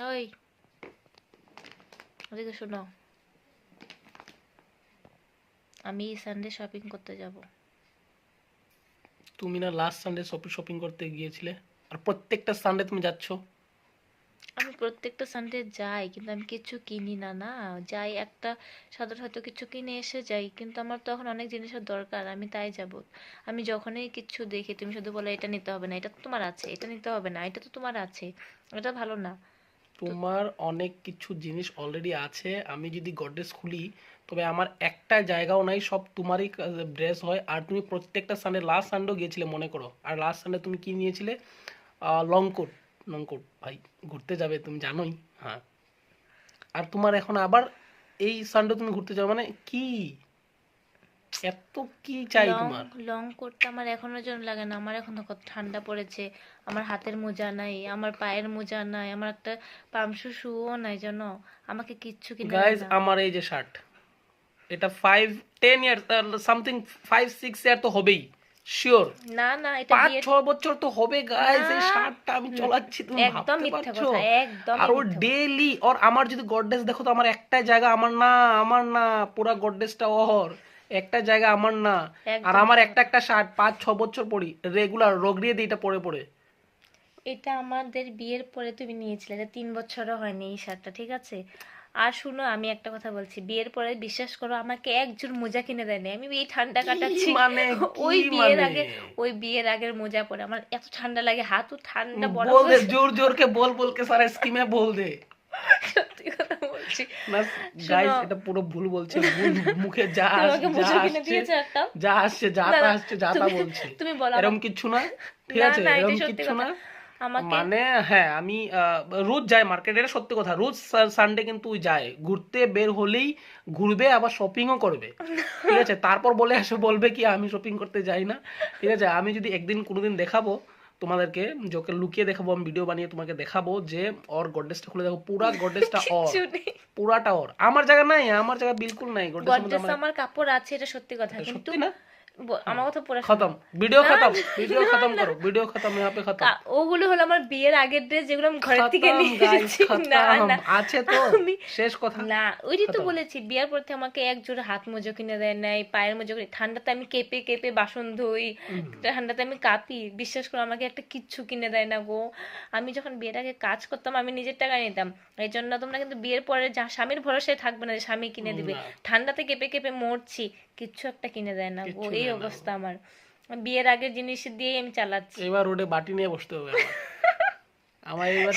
ওই ওদিকে শোনো, আমি সানডে শপিং করতে যাব। তুমি না লাস্ট সানডে শপিং করতে গিয়েছিলে, আর প্রত্যেকটা সানডে তুমি যাচ্ছ। আমি প্রত্যেকটা সানডে যাই, কিন্তু আমি কিছু কিনি না। না, যাই একটা সাধারণ হয়তো কিছু কিনে এসে যাই, কিন্তু আমার তখন অনেক জিনিসের দরকার, আমি তাই যাব। আমি যখনই কিছু দেখি তুমি শুধু বলো এটা নিতে হবে না, এটা তো তোমার আছে, এটা নিতে হবে না, এটা তো তোমার আছে, এটা ভালো না। তো তোমার অনেক কিছু জিনিস অলরেডি আছে। আমি যদি গডরেজ খুলি, তবে আমার একটা জায়গাও নাই, সব তোমারই ড্রেস হয়। আর তুমি প্রত্যেকটা সানডে, লাস্ট সানডেও গিয়েছিলে মনে করো, আর লাস্ট সানডে তুমি কি নিয়েছিলে? Long coat. লং কোট ভাই, ঘুরতে যাবে তুমি জানোই। হ্যাঁ, আর তোমার এখন আবার এই সানডে তুমি ঘুরতে যাবে, মানে কি এত কি চাই লং তোমার? লং কোটটা আমার এখনো জন্য লাগে না। আমার এখন তো কত ঠান্ডা পড়েছে, আমার হাতের মোজা নাই, আমার পায়ের মোজা নাই, আমার একটা পামশু শুও নাই জানো। আমাকে কিচ্ছু কিনে দেয় গাইজ, না। আমার এই যে শার্ট, এটা 5-10 ইয়ার সামথিং, 5-6 ইয়ার তো হবেই শিওর। না না, এটা পাঁচ বিয়ের। ছয় বছর তো হবে না, গাইস, এই শার্টটা আমি চলাচ্ছি, তুমি একদম ভাবতে মিথ্যা পারছো? কথা, আর একদমই ও মিথ্যা কথা। ডেইলি, আর আমার যদি গডরেজ দেখো তো, আমার একটাই জায়গা আমার না, আমার না, পুরা গডরেজটা ওর, একটা জায়গা আমার না। আর একদম আমার মিথ্যা একটা কথা। একটা শার্ট 5-6 বছর পরি রেগুলার, রগড়িয়ে দিই এটা পরে পরে। এটা আমাদের বিয়ের পরে তুমি নিয়েছিলে, এটা 3 বছরও হয়নি এই শার্টটা, ঠিক আছে? আর শুনো, আমি একটা কথা বলছি, বিয়ের পরে বিশ্বাস করো আমাকে একজোড় মোজা কিনে দেয়নি। আমি এই ঠান্ডা কি কাটাচ্ছি মানে, কি ওই বিয়ের মানে? আগে, ওই বিয়ের আগের মোজা পরে আমার এত ঠান্ডা লাগে, হাতও ঠান্ডা বরফ बोल दे, হয়েছে। जोर जोर के बोल के सारा स्कीमें बोल दे। সত্যি কথা বলছি। না শুনো, গাইস, এটা পুরো ভুল বলছে, ভুল মুখে তোমাকে মোজা কিনে দিয়েছে একটা? যা আসছে যা না তা না, আসছে যা তা তুমি বলছে। তুমি বলো এরকম আমাকে। কিচ্ছু না, ঠিক না আছে, না, এটা এরকম সত্যি কিচ্ছু কথা। না। আমাকে মানে হ্যাঁ, আমি রোজ যাই মার্কেটে, এটা সত্যি কথা, রোজ সানডে কিন্তু ওই যায় ঘুরতে, বের হলেই ঘুরবে, আবার শপিংও করবে, ঠিক আছে। তারপর বলে আসে, বলবে কি আমি শপিং করতে যাই না, ঠিক আছে। আমি যদি একদিন কোনোদিন দেখাবো তোমাদেরকে, যোকে লুকিয়ে দেখাবো, আমি ভিডিও বানিয়ে তোমাকে দেখাবো যে ওর গডরেজটা খুলে দেখো, পুরা গডরেজটা ওর, কিচ্ছু নেই। পুরাটা ওর। আমার জায়গা নাই, আমার জায়গা বিলকুল নাই গডরেজের মধ্যে গডরেজ আমার। আমার কাপড় আছে, এটা সত্যি কথা, এটা কিন্তু সত্যি না? হুম, আমার কথা পড়ে শোনো। খতম, ভিডিও না খতম, ভিডিও না খতম না, করো, ভিডিও খতম, यहाँ पे खत्म। ওগুলো হলো আমার বিয়ের আগের ড্রেস, যেগুলো আমি ঘরের থেকে খতম নিয়ে গাইস, এসেছি। না খতম না, আছে তো, আমি শেষ কথা, না, ওইটাই তো খতম। বলেছি, বিয়ের পর থেকে আমাকে এক জোড়া হাত মোজা কিনে দেয় নাই, পায়ের মোজা কিনে, ঠান্ডাতে আমি কেঁপে কেঁপে বাসন ধুই, হুম, ঠান্ডাতে আমি কাঁপি, বিশ্বাস করো আমাকে একটা কিচ্ছু কিনে দেয় না গো। আমি যখন বিয়ের আগে কাজ করতাম আমি নিজের টাকা নিতাম, এই জন্য তোমরা কিন্তু বিয়ের পরে যা স্বামীর ভরসায় থাকবে না যে স্বামী কিনে দিবে। না ঠান্ডাতে কেঁপে কেঁপে মরছি, কিচ্ছু একটা কিনে দেয় না গো, কিচ্ছু এই নেই না। অবস্থা আমার। বিয়ের আগের জিনিস দিয়েই আমি চালাচ্ছি। এবার রোডে বাটি নিয়ে বসতে হবে আমার, আমার এবার